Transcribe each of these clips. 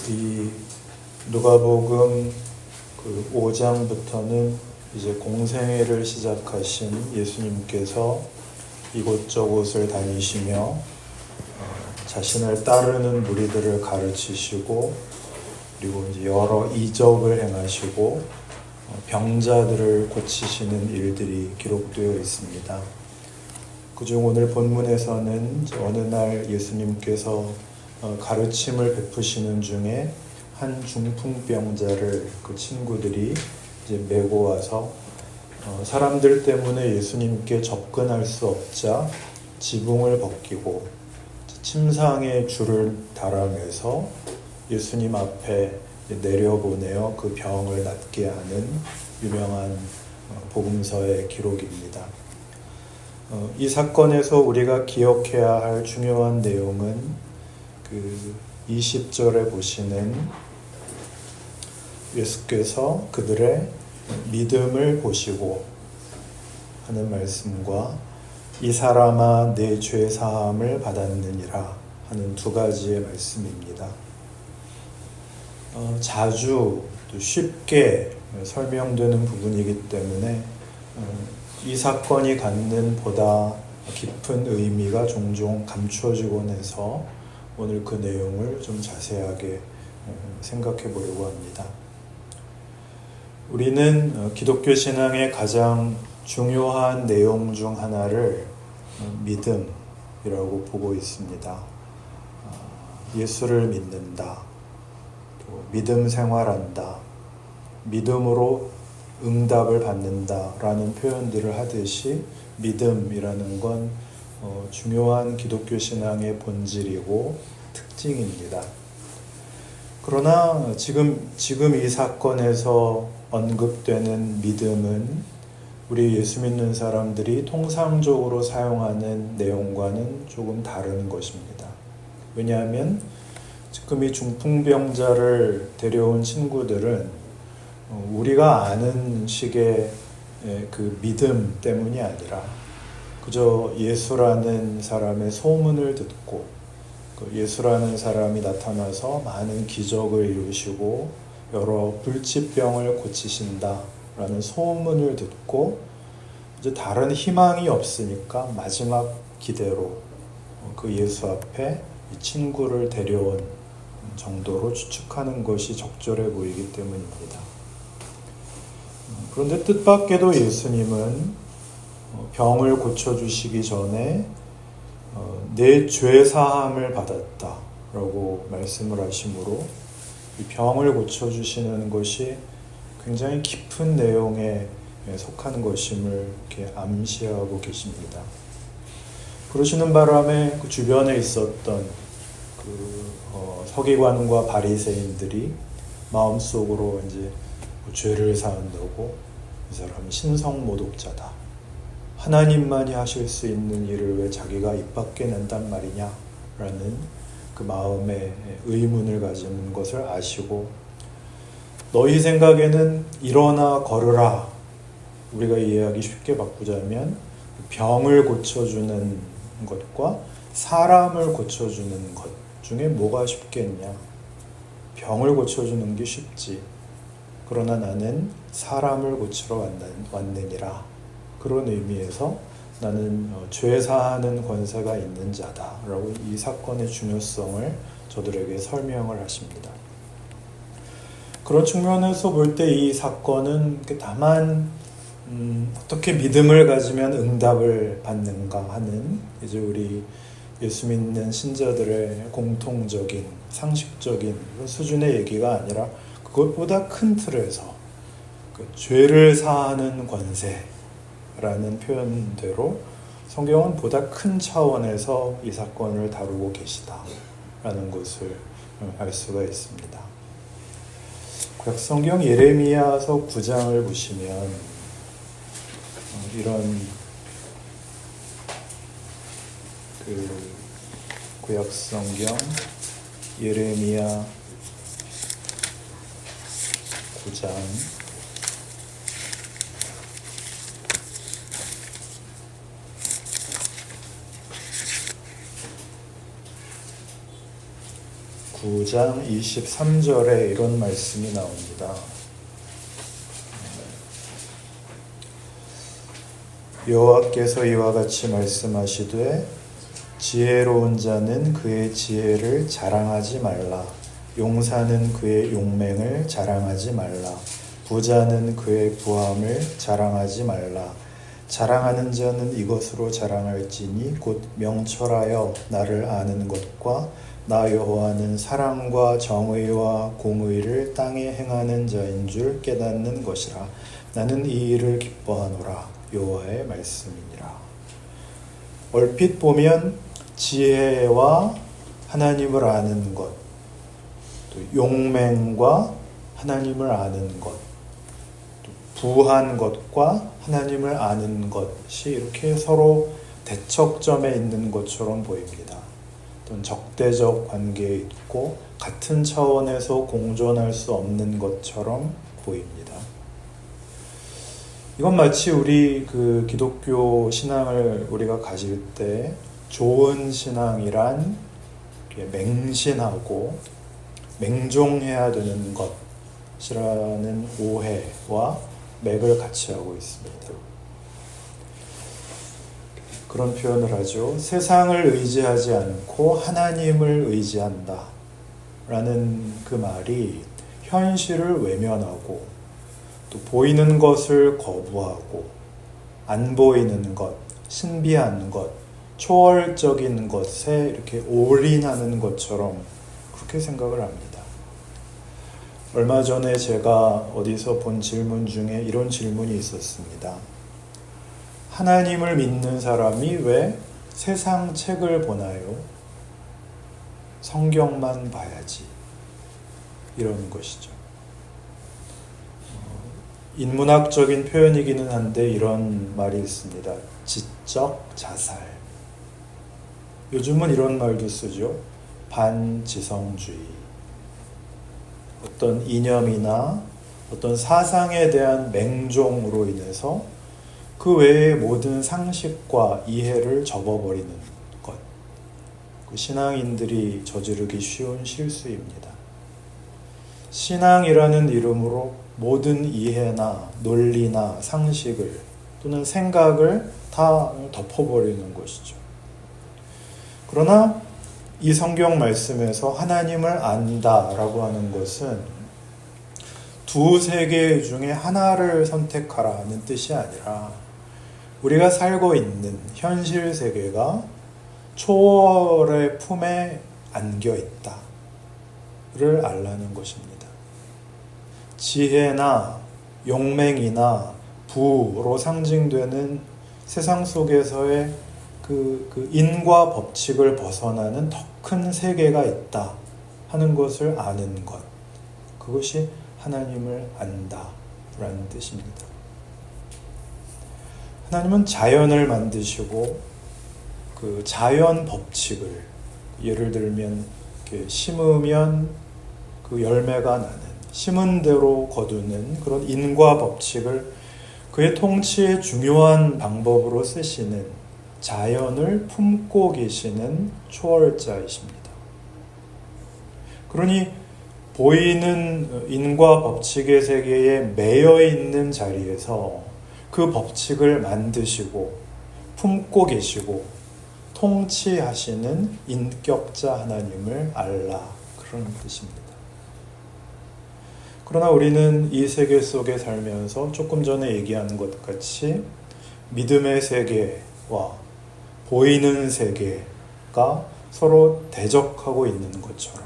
이 누가복음 5장부터는 이제 공생애를 시작하신 예수님께서 이곳저곳을 다니시며 자신을 따르는 무리들을 가르치시고, 그리고 이제 여러 이적을 행하시고 병자들을 고치시는 일들이 기록되어 있습니다. 그중 오늘 본문에서는 어느 날 예수님께서 가르침을 베푸시는 중에 한 중풍병자를 그 친구들이 이제 메고 와서 사람들 때문에 예수님께 접근할 수 없자 지붕을 벗기고 침상에 줄을 달아매서 예수님 앞에 내려보내어 그 병을 낫게 하는 유명한 복음서의 기록입니다. 이 사건에서 우리가 기억해야 할 중요한 내용은 그 20절에 보시는 예수께서 그들의 믿음을 보시고 하는 말씀과 이 사람아 내 죄 사함을 받았느니라 하는 두 가지의 말씀입니다. 자주 또 쉽게 설명되는 부분이기 때문에 이 사건이 갖는 보다 깊은 의미가 종종 감추어지곤 해서 오늘 그 내용을 좀 자세하게 생각해 보려고 합니다. 우리는 기독교 신앙의 가장 중요한 내용 중 하나를 믿음이라고 보고 있습니다. 예수를 믿는다, 또 믿음 생활한다, 믿음으로 응답을 받는다라는 표현들을 하듯이 믿음이라는 건 중요한 기독교 신앙의 본질이고 특징입니다. 그러나 지금 이 사건에서 언급되는 믿음은 우리 예수 믿는 사람들이 통상적으로 사용하는 내용과는 조금 다른 것입니다. 왜냐하면 지금 이 중풍병자를 데려온 친구들은 우리가 아는 식의 그 믿음 때문이 아니라 그저 예수라는 사람의 소문을 듣고 그 예수라는 사람이 나타나서 많은 기적을 이루시고 여러 불치병을 고치신다라는 소문을 듣고 이제 다른 희망이 없으니까 마지막 기대로 그 예수 앞에 이 친구를 데려온 정도로 추측하는 것이 적절해 보이기 때문입니다. 그런데 뜻밖에도 예수님은 병을 고쳐주시기 전에 내 죄 사함을 받았다라고 말씀을 하시므로 이 병을 고쳐주시는 것이 굉장히 깊은 내용에 속하는 것임을 이렇게 암시하고 계십니다. 그러시는 바람에 그 주변에 있었던 서기관과 바리새인들이 마음속으로 이제 죄를 사한다고 이 사람이 신성모독자다, 하나님만이 하실 수 있는 일을 왜 자기가 입 밖에 낸단 말이냐 라는 그 마음에 의문을 가지는 것을 아시고, 너희 생각에는 일어나 걸으라, 우리가 이해하기 쉽게 바꾸자면 병을 고쳐주는 것과 사람을 고쳐주는 것 중에 뭐가 쉽겠냐, 병을 고쳐주는 게 쉽지, 그러나 나는 사람을 고치러 왔느니라, 그런 의미에서 나는 죄 사하는 권세가 있는 자다 라고 이 사건의 중요성을 저들에게 설명을 하십니다. 그런 측면에서 볼 때 이 사건은 다만 어떻게 믿음을 가지면 응답을 받는가 하는 이제 우리 예수 믿는 신자들의 공통적인 상식적인 수준의 얘기가 아니라 그것보다 큰 틀에서 그 죄를 사하는 권세라는 표현대로 성경은 보다 큰 차원에서 이 사건을 다루고 계시다라는 것을 알 수가 있습니다. 구약성경 예레미야서 9장을 보시면 이런 구약성경 예레미야 9장 9 9장 23절에 이런 말씀이 나옵니다. 여호와께서 이와 같이 말씀하시되 지혜로운 자는 그의 지혜를 자랑하지 말라. 용사는 그의 용맹을 자랑하지 말라. 부자는 그의 부함을 자랑하지 말라. 자랑하는 자는 이것으로 자랑할지니 곧 명철하여 나를 아는 것과 나 여호와는 사랑과 정의와 공의를 땅에 행하는 자인 줄 깨닫는 것이라. 나는 이 일을 기뻐하노라. 여호와의 말씀이니라. 얼핏 보면 지혜와 하나님을 아는 것, 또 용맹과 하나님을 아는 것, 또 부한 것과 하나님을 아는 것이 이렇게 서로 대척점에 있는 것처럼 보입니다. 또는 적대적 관계에 있고 같은 차원에서 공존할 수 없는 것처럼 보입니다. 이건 마치 우리 기독교 신앙을 우리가 가질 때 좋은 신앙이란 맹신하고 맹종해야 되는 것이라는 오해와 맥을 같이 하고 있습니다. 그런 표현을 하죠. 세상을 의지하지 않고 하나님을 의지한다 라는 그 말이 현실을 외면하고 또 보이는 것을 거부하고 안 보이는 것, 신비한 것, 초월적인 것에 이렇게 올인하는 것처럼 그렇게 생각을 합니다. 얼마 전에 제가 어디서 본 질문 중에 이런 질문이 있었습니다. 하나님을 믿는 사람이 왜 세상 책을 보나요? 성경만 봐야지. 이런 것이죠. 인문학적인 표현이기는 한데 이런 말이 있습니다. 지적 자살. 요즘은 이런 말도 쓰죠. 반지성주의. 어떤 이념이나 어떤 사상에 대한 맹종으로 인해서 그 외의 모든 상식과 이해를 접어버리는 것. 그 신앙인들이 저지르기 쉬운 실수입니다. 신앙이라는 이름으로 모든 이해나 논리나 상식을 또는 생각을 다 덮어버리는 것이죠. 그러나 이 성경 말씀에서 하나님을 안다라고 하는 것은 두 세계 중에 하나를 선택하라는 뜻이 아니라 우리가 살고 있는 현실 세계가 초월의 품에 안겨 있다를 알라는 것입니다. 지혜나 용맹이나 부로 상징되는 세상 속에서의 그 인과 법칙을 벗어나는 더 큰 세계가 있다 하는 것을 아는 것, 그것이 하나님을 안다 라는 뜻입니다. 하나님은 자연을 만드시고 그 자연 법칙을, 예를 들면 이렇게 심으면 그 열매가 나는, 심은 대로 거두는 그런 인과 법칙을 그의 통치의 중요한 방법으로 쓰시는 자연을 품고 계시는 초월자이십니다. 그러니 보이는 인과 법칙의 세계에 매여 있는 자리에서 그 법칙을 만드시고 품고 계시고 통치하시는 인격자 하나님을 알라, 그런 뜻입니다. 그러나 우리는 이 세계 속에 살면서 조금 전에 얘기한 것 같이 믿음의 세계와 보이는 세계가 서로 대적하고 있는 것처럼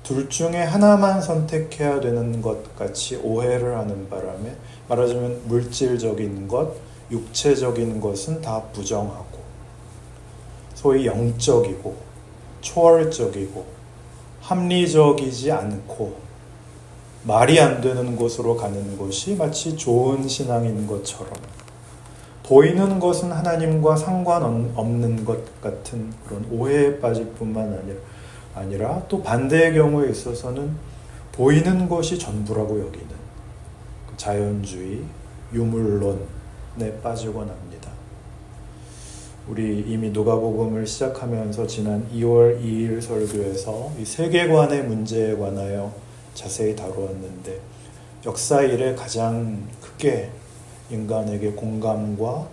둘 중에 하나만 선택해야 되는 것 같이 오해를 하는 바람에 말하자면 물질적인 것, 육체적인 것은 다 부정하고 소위 영적이고 초월적이고 합리적이지 않고 말이 안 되는 곳으로 가는 것이 마치 좋은 신앙인 것처럼 보이는 것은 하나님과 상관없는 것 같은 그런 오해에 빠질 뿐만 아니라 또 반대의 경우에 있어서는 보이는 것이 전부라고 여기는 자연주의, 유물론에 빠지곤 합니다. 우리 이미 누가복음을 시작하면서 지난 2월 2일 설교에서 이 세계관의 문제에 관하여 자세히 다루었는데, 역사 이래 가장 크게 인간에게 공감과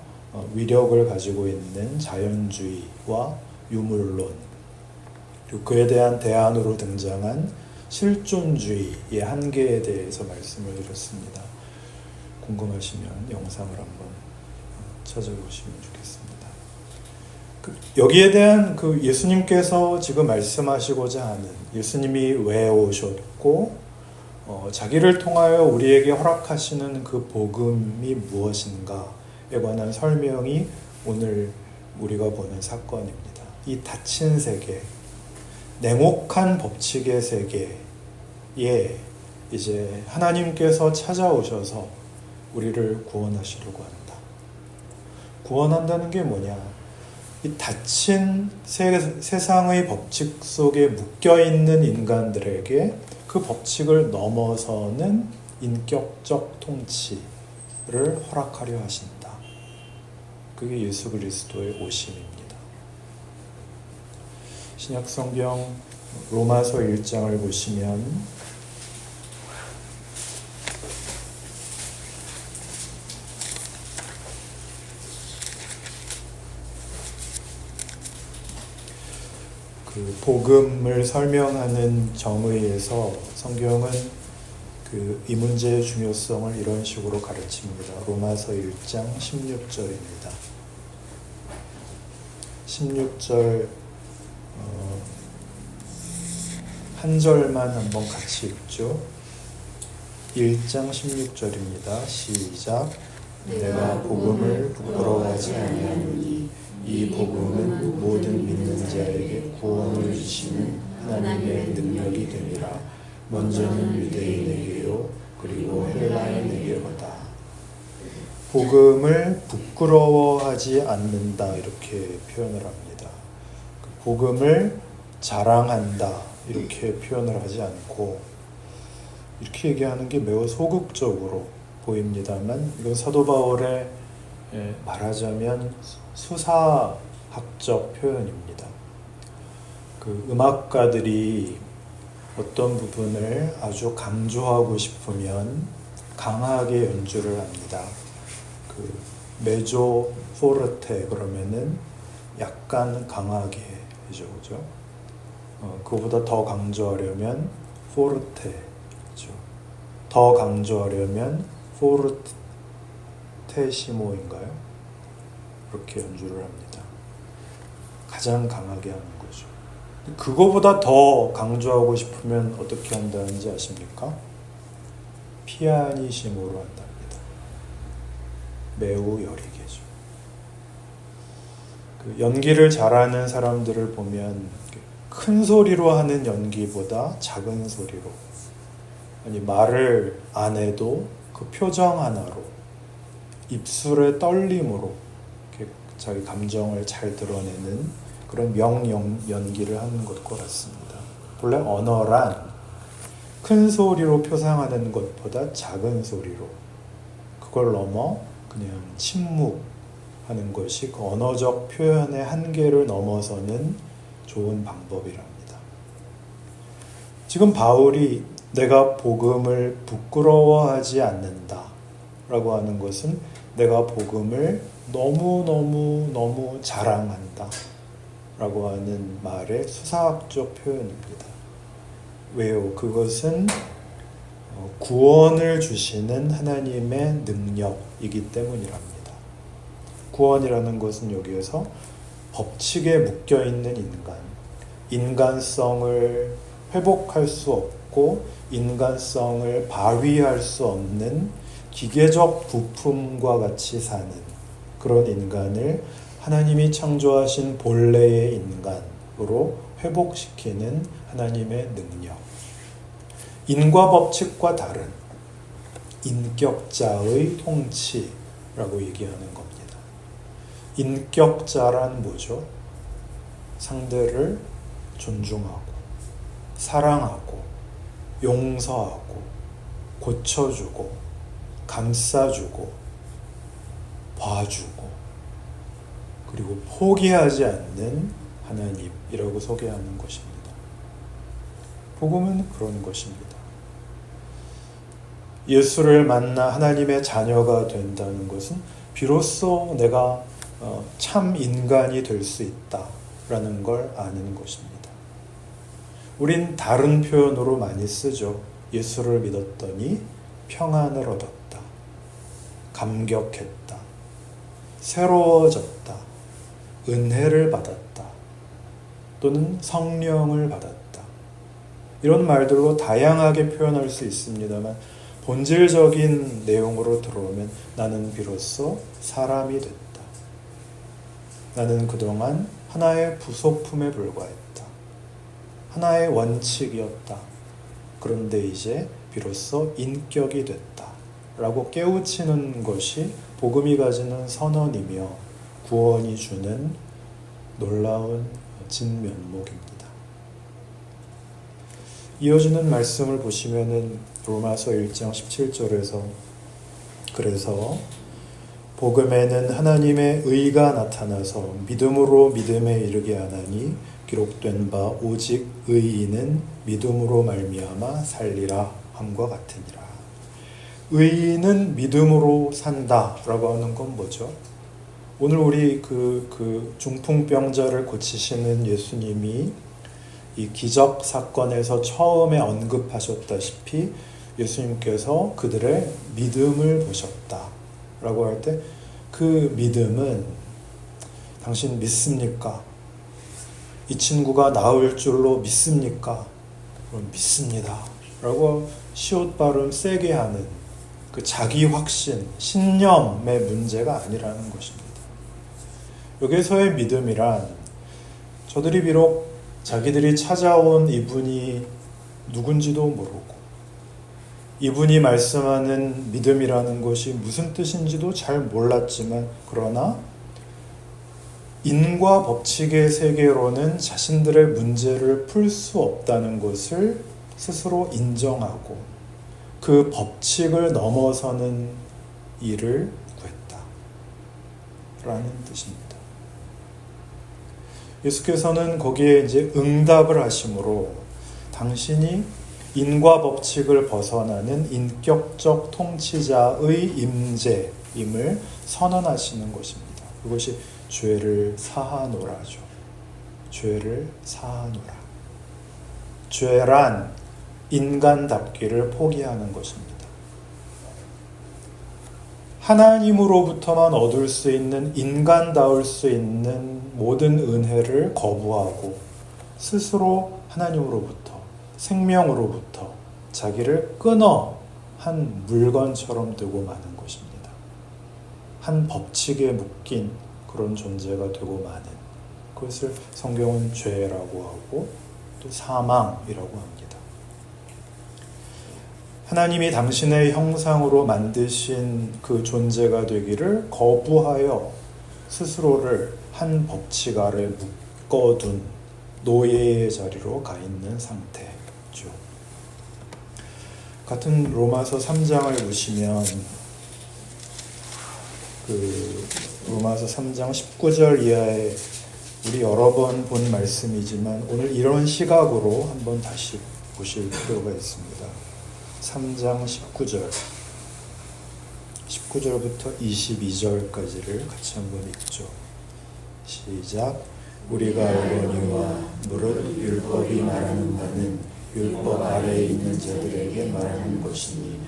위력을 가지고 있는 자연주의와 유물론, 그리고 그에 대한 대안으로 등장한 실존주의의 한계에 대해서 말씀을 드렸습니다. 궁금하시면 영상을 한번 찾아보시면 좋겠습니다. 여기에 대한 예수님께서 지금 말씀하시고자 하는, 예수님이 왜 오셨고 자기를 통하여 우리에게 허락하시는 그 복음이 무엇인가에 관한 설명이 오늘 우리가 보는 사건입니다. 이 닫힌 세계, 냉혹한 법칙의 세계에 이제 하나님께서 찾아오셔서 우리를 구원하시려고 한다. 구원한다는 게 뭐냐? 이 닫힌 세상의 법칙 속에 묶여있는 인간들에게 그 법칙을 넘어서는 인격적 통치를 허락하려 하신다. 그게 예수 그리스도의 오심입니다. 신약성경 로마서 1장을 보시면 그 복음을 설명하는 정의에서 성경은 이 문제의 중요성을 이런 식으로 가르칩니다. 로마서 1장 16절입니다. 16절 한 절만 한번 같이 읽죠. 1장 16절입니다. 시작. 내가 복음을 부끄러워하지 아니하노니 이 복음은 모든 믿는 자에게 구원을 주시는 하나님의 능력이 되니라. 먼저는 유대인에게요 그리고 헬라인에게로다. 복음을 부끄러워하지 않는다, 이렇게 표현을 합니다. 복음을 자랑한다, 이렇게 표현을 하지 않고, 이렇게 얘기하는 게 매우 소극적으로 보입니다만, 이건 사도 바울의 말하자면 수사학적 표현입니다. 음악가들이 어떤 부분을 아주 강조하고 싶으면 강하게 연주를 합니다. 메조 포르테 그러면은 약간 강하게 해죠, 그죠? 그보다 더 강조하려면 포르테죠. 더 강조하려면 포르테시모인가요? 그렇게 연주를 합니다. 가장 강하게 하는 거죠. 그거보다 더 강조하고 싶으면 어떻게 한다는지 아십니까? 피아니시모로 한답니다. 매우 여리게죠. 연기를 잘하는 사람들을 보면 큰 소리로 하는 연기보다 작은 소리로, 아니 말을 안 해도 그 표정 하나로, 입술의 떨림으로 이렇게 자기 감정을 잘 드러내는 그런 연기를 하는 것과 같습니다. 본래 언어란 큰 소리로 표상하는 것보다 작은 소리로, 그걸 넘어 그냥 침묵하는 것이 그 언어적 표현의 한계를 넘어서는 좋은 방법이랍니다. 지금 바울이 내가 복음을 부끄러워하지 않는다 라고 하는 것은 내가 복음을 너무 자랑한다 라고 하는 말의 수사학적 표현입니다. 왜요? 그것은 구원을 주시는 하나님의 능력이기 때문이랍니다. 구원이라는 것은 여기에서 법칙에 묶여있는 인간성을 회복할 수 없고 인간성을 발휘할 수 없는 기계적 부품과 같이 사는 그런 인간을 하나님이 창조하신 본래의 인간으로 회복시키는 하나님의 능력, 인과 법칙과 다른 인격자의 통치라고 얘기하는 겁니다. 인격자란 뭐죠? 상대를 존중하고 사랑하고 용서하고 고쳐주고 감싸주고 봐주고 그리고 포기하지 않는 하나님이라고 소개하는 것입니다. 복음은 그런 것입니다. 예수를 만나 하나님의 자녀가 된다는 것은 비로소 내가 참 인간이 될 수 있다라는 걸 아는 것입니다. 우린 다른 표현으로 많이 쓰죠. 예수를 믿었더니 평안을 얻었다. 감격했다. 새로워졌다. 은혜를 받았다. 또는 성령을 받았다. 이런 말들로 다양하게 표현할 수 있습니다만 본질적인 내용으로 들어오면 나는 비로소 사람이 됐다. 나는 그동안 하나의 부속품에 불과했다. 하나의 원칙이었다. 그런데 이제 비로소 인격이 됐다. 라고 깨우치는 것이 복음이 가지는 선언이며 구원이 주는 놀라운 진면목입니다. 이어지는 말씀을 보시면은 로마서 1장 17절에서 그래서 복음에는 하나님의 의가 나타나서 믿음으로 믿음에 이르게 하나니 기록된 바 오직 의인은 믿음으로 말미암아 살리라 함과 같으니라. 의인은 믿음으로 산다라고 하는 건 뭐죠? 오늘 우리 그 중풍병자를 고치시는 예수님이 이 기적 사건에서 처음에 언급하셨다시피 예수님께서 그들의 믿음을 보셨다라고 할 때 그 믿음은 당신 믿습니까? 이 친구가 나을 줄로 믿습니까? 그럼 믿습니다. 라고 시옷 발음 세게 하는 그 자기 확신, 신념의 문제가 아니라는 것입니다. 여기서의 믿음이란 저들이 비록 자기들이 찾아온 이분이 누군지도 모르고 이분이 말씀하는 믿음이라는 것이 무슨 뜻인지도 잘 몰랐지만 그러나 인과 법칙의 세계로는 자신들의 문제를 풀 수 없다는 것을 스스로 인정하고 그 법칙을 넘어서는 일을 구했다 라는 뜻입니다. 예수께서는 거기에 이제 응답을 하심으로 당신이 인과 법칙을 벗어나는 인격적 통치자의 임재임을 선언하시는 것입니다. 그것이 죄를 사하노라죠. 죄를 사하노라. 죄란 인간답기를 포기하는 것입니다. 하나님으로부터만 얻을 수 있는 인간다울 수 있는 모든 은혜를 거부하고 스스로 하나님으로부터 생명으로부터 자기를 끊어 한 물건처럼 두고 마는 것입니다. 한 법칙에 묶인 그런 존재가 되고 마는 그것을 성경은 죄라고 하고 또 사망이라고 합니다. 하나님이 당신의 형상으로 만드신 그 존재가 되기를 거부하여 스스로를 한 법칙 아래 묶어둔 노예의 자리로 가 있는 상태죠. 같은 로마서 3장을 보시면 그 로마서 3장 19절 이하에 우리 여러 번 본 말씀이지만 오늘 이런 시각으로 한번 다시 보실 필요가 있습니다. 3장 19절부터 22절까지를 같이 한번 읽죠. 시작. 우리가 알거니와 무릇 율법이 말하는 바는 율법 아래에 있는 자들에게 말하는 것이니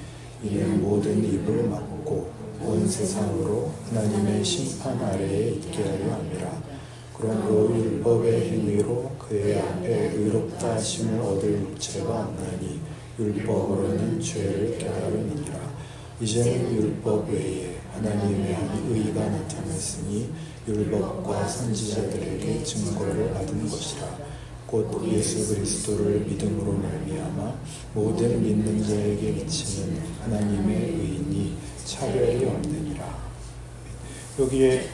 이는 모든 입을 막고 온 세상으로 하나님의 심판 아래에 있게 하려 함이라. 그러므로 율법의 행위로 그의 앞에 의롭다 하심을 얻을 육체가 없나니 율법으로는 죄를 깨달음이니라. 이제는 율법 외에 하나님의 의가 나타났으니 율법과 선지자들에게 증거를 받은 것이라. 곧 예수 그리스도를 믿음으로 말미암아 모든 믿는 자에게 미치는 하나님의 의인이 차별이 없느니라. 여기에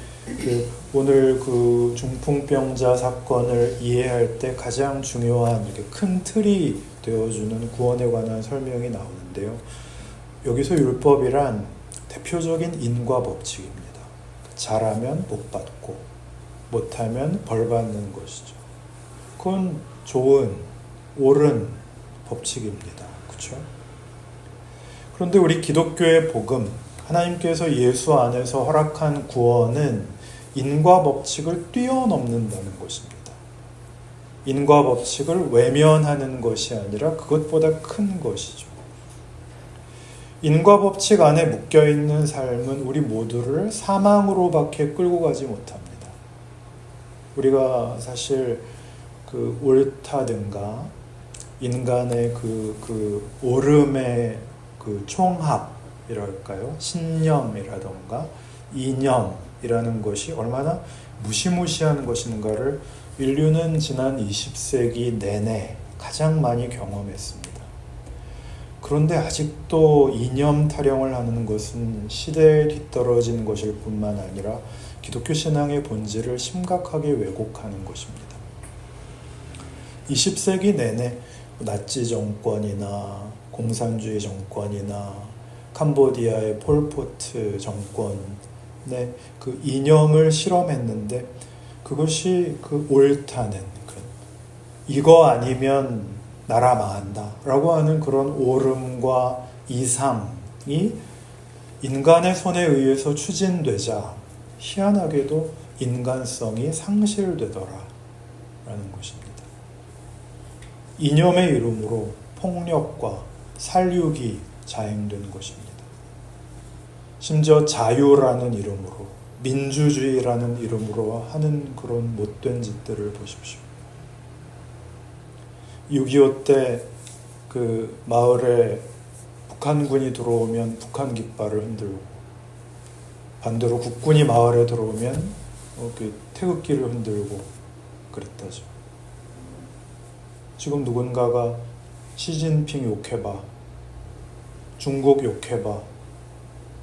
오늘 그 중풍병자 사건을 이해할 때 가장 중요한 이렇게 큰 틀이 되어주는 구원에 관한 설명이 나오는데요. 여기서 율법이란 대표적인 인과 법칙입니다. 잘하면 복 받고 못하면 벌 받는 것이죠. 그건 좋은, 옳은 법칙입니다. 그렇죠? 그런데 우리 기독교의 복음, 하나님께서 예수 안에서 허락한 구원은 인과 법칙을 뛰어넘는다는 것입니다. 인과 법칙을 외면하는 것이 아니라 그것보다 큰 것이죠. 인과 법칙 안에 묶여있는 삶은 우리 모두를 사망으로밖에 끌고 가지 못합니다. 우리가 사실 그 옳다든가 인간의 그 옳음의 그 총합이랄까요? 신념이라든가 이념이라는 것이 얼마나 무시무시한 것인가를 인류는 지난 20세기 내내 가장 많이 경험했습니다. 그런데 아직도 이념 타령을 하는 것은 시대에 뒤떨어진 것일 뿐만 아니라 기독교 신앙의 본질을 심각하게 왜곡하는 것입니다. 20세기 내내 나치 정권이나 공산주의 정권이나 캄보디아의 폴포트 정권의 그 이념을 실험했는데 그것이 그 옳다는 이거 아니면 나라 망한다 라고 하는 그런 옳음과 이상이 인간의 손에 의해서 추진되자 희한하게도 인간성이 상실되더라 라는 것입니다. 이념의 이름으로 폭력과 살육이 자행된 것입니다. 심지어 자유라는 이름으로 민주주의라는 이름으로 하는 그런 못된 짓들을 보십시오. 6.25 때 그 마을에 북한군이 들어오면 북한 깃발을 흔들고 반대로 국군이 마을에 들어오면 태극기를 흔들고 그랬다죠. 지금 누군가가 시진핑 욕해봐, 중국 욕해봐,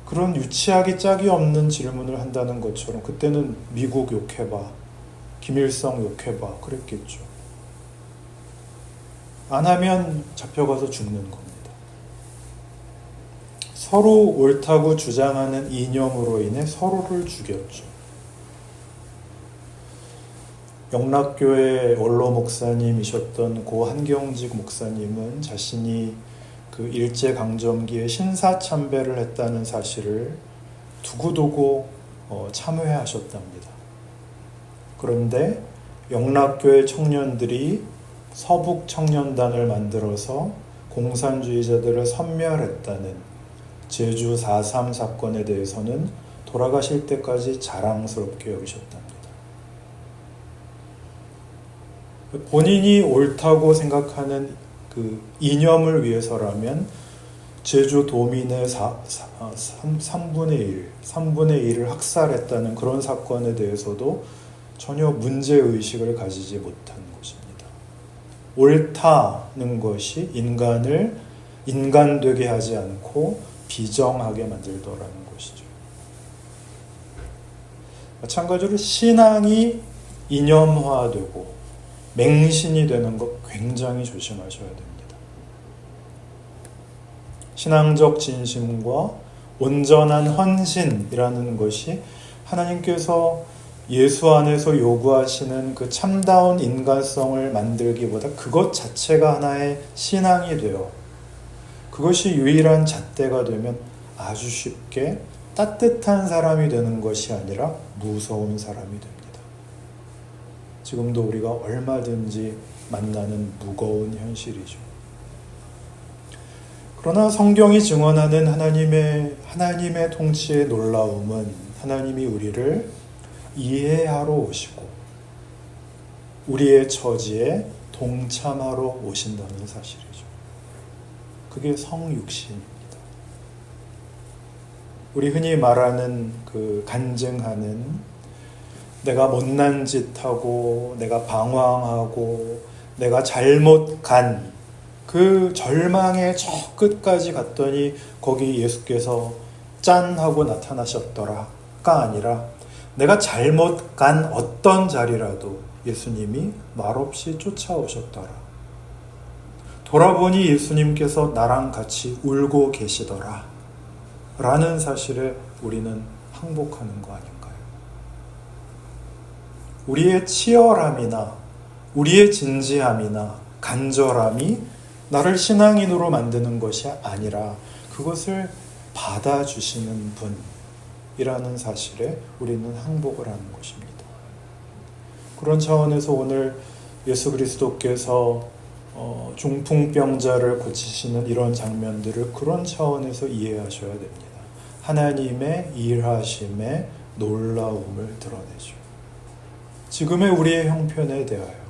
그런 유치하기 짝이 없는 질문을 한다는 것처럼 그때는 미국 욕해봐, 김일성 욕해봐 그랬겠죠. 안 하면 잡혀가서 죽는 겁니다. 서로 옳다고 주장하는 이념으로 인해 서로를 죽였죠. 영락교회 원로 목사님이셨던 고 한경직 목사님은 자신이 그 일제강점기에 신사참배를 했다는 사실을 두고두고 참회하셨답니다. 그런데 영락교회 청년들이 서북 청년단을 만들어서 공산주의자들을 섬멸했다는 제주 4.3 사건에 대해서는 돌아가실 때까지 자랑스럽게 여기셨답니다. 본인이 옳다고 생각하는 그 이념을 위해서라면 제주 도민의 3분의 1을 학살했다는 그런 사건에 대해서도 전혀 문제의식을 가지지 못한 것입니다. 옳다는 것이 인간을 인간되게 하지 않고 비정하게 만들더라는 것이죠. 마찬가지로 신앙이 이념화되고 맹신이 되는 것 굉장히 조심하셔야 됩니다. 신앙적 진심과 온전한 헌신이라는 것이 하나님께서 예수 안에서 요구하시는 그 참다운 인간성을 만들기보다 그것 자체가 하나의 신앙이 되어 그것이 유일한 잣대가 되면 아주 쉽게 따뜻한 사람이 되는 것이 아니라 무서운 사람이 됩니다. 지금도 우리가 얼마든지 만나는 무거운 현실이죠. 그러나 성경이 증언하는 하나님의 통치의 놀라움은 하나님이 우리를 이해하러 오시고 우리의 처지에 동참하러 오신다는 사실이죠. 그게 성육신입니다. 우리 흔히 말하는 그 간증하는 내가 못난 짓하고 내가 방황하고 내가 잘못 간 그 절망의 저 끝까지 갔더니 거기 예수께서 짠 하고 나타나셨더라가 아니라 내가 잘못 간 어떤 자리라도 예수님이 말없이 쫓아오셨더라. 돌아보니 예수님께서 나랑 같이 울고 계시더라. 라는 사실에 우리는 항복하는 거 아닌가요? 우리의 치열함이나 우리의 진지함이나 간절함이 나를 신앙인으로 만드는 것이 아니라 그것을 받아주시는 분이라는 사실에 우리는 항복을 하는 것입니다. 그런 차원에서 오늘 예수 그리스도께서 중풍병자를 고치시는 이런 장면들을 그런 차원에서 이해하셔야 됩니다. 하나님의 일하심의 놀라움을 드러내죠. 지금의 우리의 형편에 대하여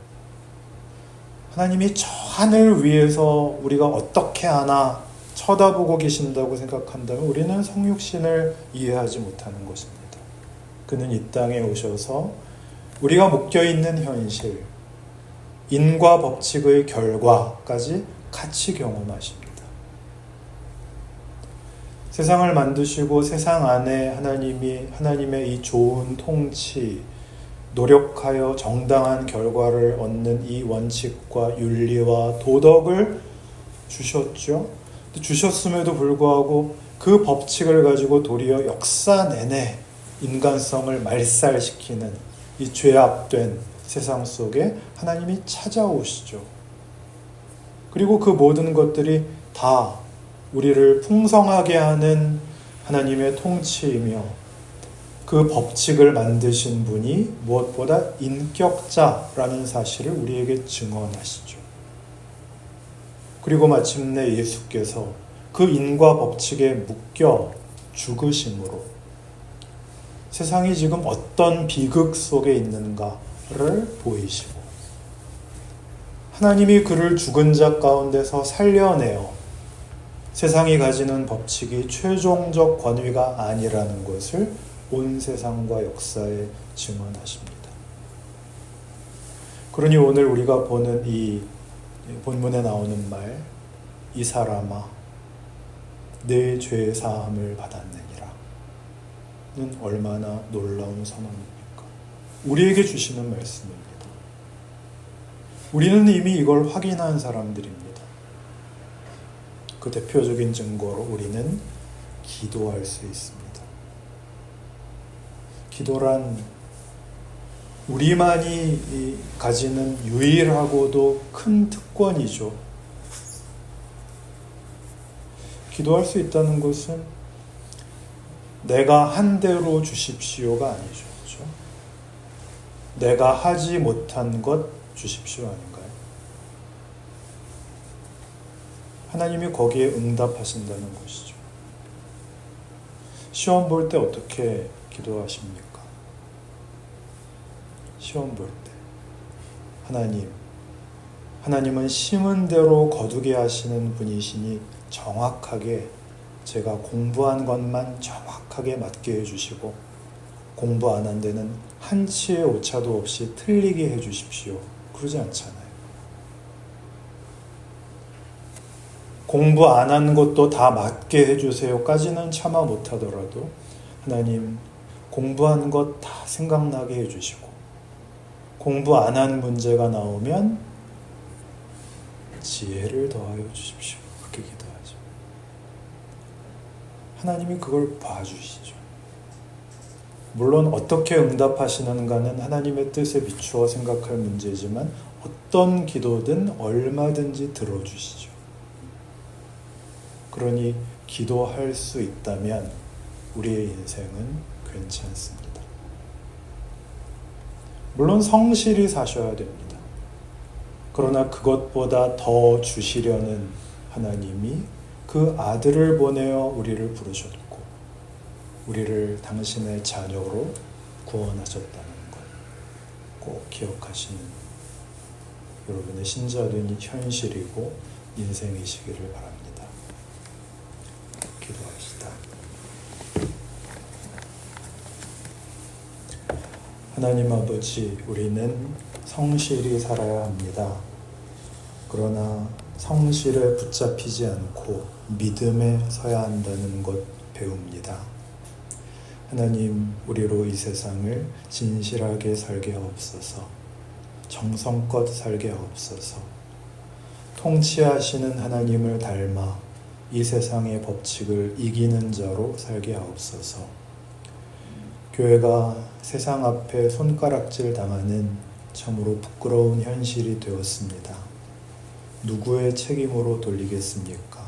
하나님이 저 하늘 위에서 우리가 어떻게 하나 쳐다보고 계신다고 생각한다면 우리는 성육신을 이해하지 못하는 것입니다. 그는 이 땅에 오셔서 우리가 묶여있는 현실, 인과 법칙의 결과까지 같이 경험하십니다. 세상을 만드시고 세상 안에 하나님의 이 좋은 통치, 노력하여 정당한 결과를 얻는 이 원칙과 윤리와 도덕을 주셨죠. 주셨음에도 불구하고 그 법칙을 가지고 도리어 역사 내내 인간성을 말살시키는 이 죄악된 세상 속에 하나님이 찾아오시죠. 그리고 그 모든 것들이 다 우리를 풍성하게 하는 하나님의 통치이며 그 법칙을 만드신 분이 무엇보다 인격자라는 사실을 우리에게 증언하시죠. 그리고 마침내 예수께서 그 인과 법칙에 묶여 죽으심으로 세상이 지금 어떤 비극 속에 있는가를 보이시고 하나님이 그를 죽은 자 가운데서 살려내어 세상이 가지는 법칙이 최종적 권위가 아니라는 것을 온 세상과 역사에 증언하십니다. 그러니 오늘 우리가 보는 이 본문에 나오는 말, 이 사람아 내 죄 사함을 받았느니라 는 얼마나 놀라운 선언입니까? 우리에게 주시는 말씀입니다. 우리는 이미 이걸 확인한 사람들입니다. 그 대표적인 증거로 우리는 기도할 수 있습니다. 기도란 우리만이 가지는 유일하고도 큰 특권이죠. 기도할 수 있다는 것은 내가 한 대로 주십시오가 아니죠. 그렇죠? 내가 하지 못한 것 주십시오 아닌가요? 하나님이 거기에 응답하신다는 것이죠. 시험 볼 때 어떻게 기도하십니까? 시험 볼 때 하나님은 심은 대로 거두게 하시는 분이시니 정확하게 제가 공부한 것만 정확하게 맞게 해주시고 공부 안 한 데는 한치의 오차도 없이 틀리게 해주십시오. 그러지 않잖아요. 공부 안 한 것도 다 맞게 해주세요까지는 차마 못하더라도 하나님 공부한 것 다 생각나게 해주시고 공부 안 한 문제가 나오면 지혜를 더하여 주십시오. 그렇게 기도하죠. 하나님이 그걸 봐주시죠. 물론 어떻게 응답하시는가는 하나님의 뜻에 비추어 생각할 문제지만 어떤 기도든 얼마든지 들어주시죠. 그러니 기도할 수 있다면 우리의 인생은 괜찮습니다. 물론 성실히 사셔야 됩니다. 그러나 그것보다 더 주시려는 하나님이 그 아들을 보내어 우리를 부르셨고 우리를 당신의 자녀로 구원하셨다는 것 꼭 기억하시는 여러분의 신자된 현실이고 인생이시기를 바랍니다. 기도합시다. 하나님 아버지, 우리는 성실히 살아야 합니다. 그러나 성실에 붙잡히지 않고 믿음에 서야 한다는 것 배웁니다. 하나님, 우리로 이 세상을 진실하게 살게 하옵소서. 정성껏 살게 하옵소서. 통치하시는 하나님을 닮아 이 세상의 법칙을 이기는 자로 살게 하옵소서. 교회가 세상 앞에 손가락질 당하는 참으로 부끄러운 현실이 되었습니다. 누구의 책임으로 돌리겠습니까?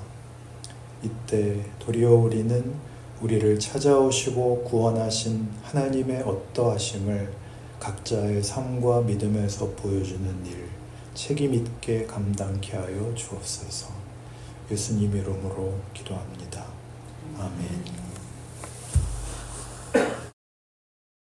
이때 도리어 우리는 우리를 찾아오시고 구원하신 하나님의 어떠하심을 각자의 삶과 믿음에서 보여주는 일 책임있게 감당케 하여 주옵소서. 예수님 이름으로 기도합니다. 아멘.